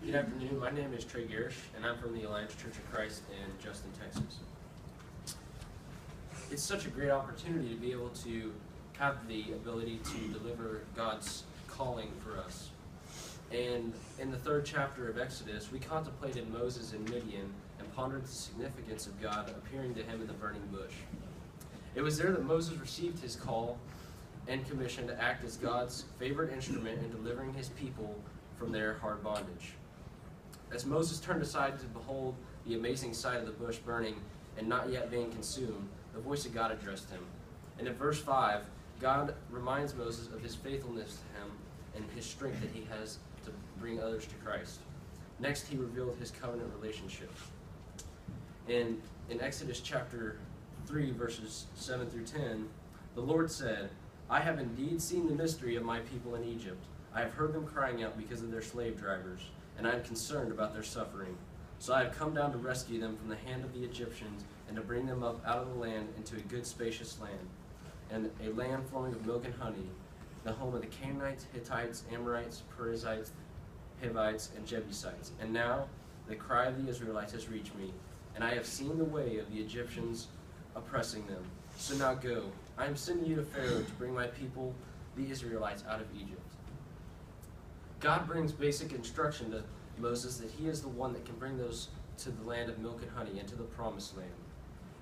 Good afternoon. My name is Trey Gierisch, and I'm from the Alliance Church of Christ in Justin, Texas. It's such a great opportunity to be able to have the ability to deliver God's calling for us. And in the 3rd chapter of Exodus, we contemplated Moses in Midian and pondered the significance of God appearing to him in the burning bush. It was there that Moses received his call and commission to act as God's favorite instrument in delivering his people from their hard bondage. As Moses turned aside to behold the amazing sight of the bush burning and not yet being consumed, the voice of God addressed him. And in verse 5, God reminds Moses of his faithfulness to him and his strength that he has to bring others to Christ. Next, he revealed his covenant relationship. In Exodus chapter 3, verses 7 through 10, the Lord said, "I have indeed seen the mystery of my people in Egypt. I have heard them crying out because of their slave drivers, and I am concerned about their suffering. So I have come down to rescue them from the hand of the Egyptians and to bring them up out of the land into a good spacious land, and a land flowing with milk and honey, the home of the Canaanites, Hittites, Amorites, Perizzites, Hivites, and Jebusites. And now the cry of the Israelites has reached me, and I have seen the way of the Egyptians oppressing them. So now go, I am sending you to Pharaoh to bring my people, the Israelites, out of Egypt." God brings basic instruction to Moses that he is the one that can bring those to the land of milk and honey, into the promised land.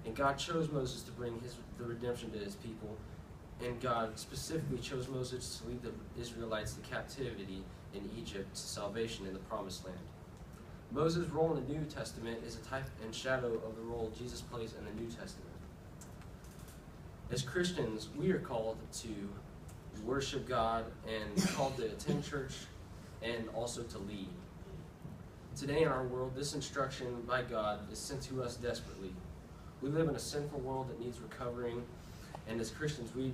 And God chose Moses to bring the redemption to his people, and God specifically chose Moses to lead the Israelites to captivity in Egypt to salvation in the promised land. Moses' role in the New Testament is a type and shadow of the role Jesus plays in the New Testament. As Christians, we are called to worship God and called to attend church and also to lead. Today in our world, this instruction by God is sent to us desperately. We live in a sinful world that needs recovering, and as Christians, we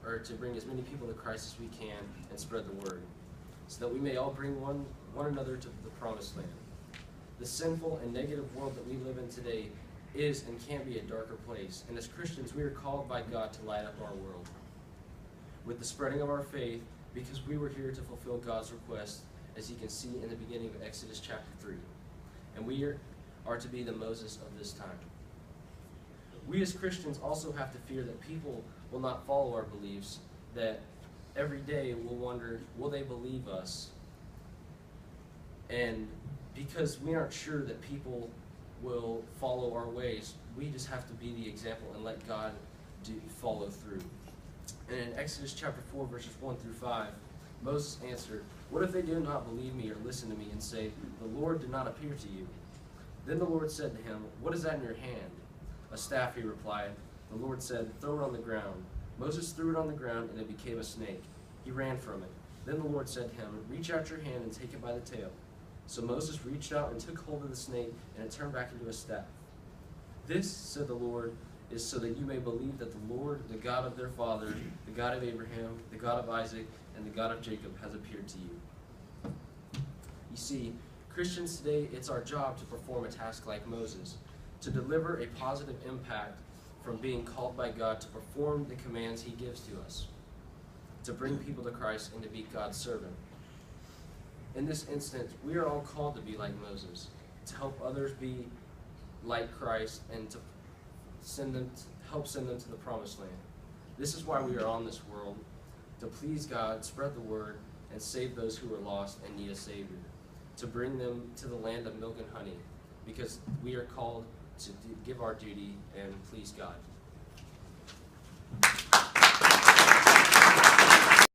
are to bring as many people to Christ as we can and spread the word, so that we may all bring one another to the promised land. The sinful and negative world that we live in today is and can be a darker place, and as Christians, we are called by God to light up our world with the spreading of our faith, because we were here to fulfill God's request, as you can see in the beginning of Exodus chapter 3. And we are to be the Moses of this time. We as Christians also have to fear that people will not follow our beliefs, that every day we'll wonder, will they believe us? And because we aren't sure that people will follow our ways, we just have to be the example and let God follow through. And in Exodus chapter 4, verses 1 through 5, Moses answered, "What if they do not believe me or listen to me and say, 'The Lord did not appear to you'?" Then the Lord said to him, "What is that in your hand?" "A staff," he replied. The Lord said, "Throw it on the ground." Moses threw it on the ground, and it became a snake. He ran from it. Then the Lord said to him, "Reach out your hand and take it by the tail." So Moses reached out and took hold of the snake, and it turned back into a staff. "This," said the Lord, "is so that you may believe that the Lord, the God of their father, the God of Abraham, the God of Isaac, and the God of Jacob, has appeared to you." You see, Christians today, it's our job to perform a task like Moses, to deliver a positive impact from being called by God to perform the commands he gives to us, to bring people to Christ and to be God's servant. In this instance, we are all called to be like Moses, to help others be like Christ and to help send them to the promised land. This is why we are on this world, to please God, spread the word, and save those who are lost and need a Savior, to bring them to the land of milk and honey, because we are called to give our duty and please God.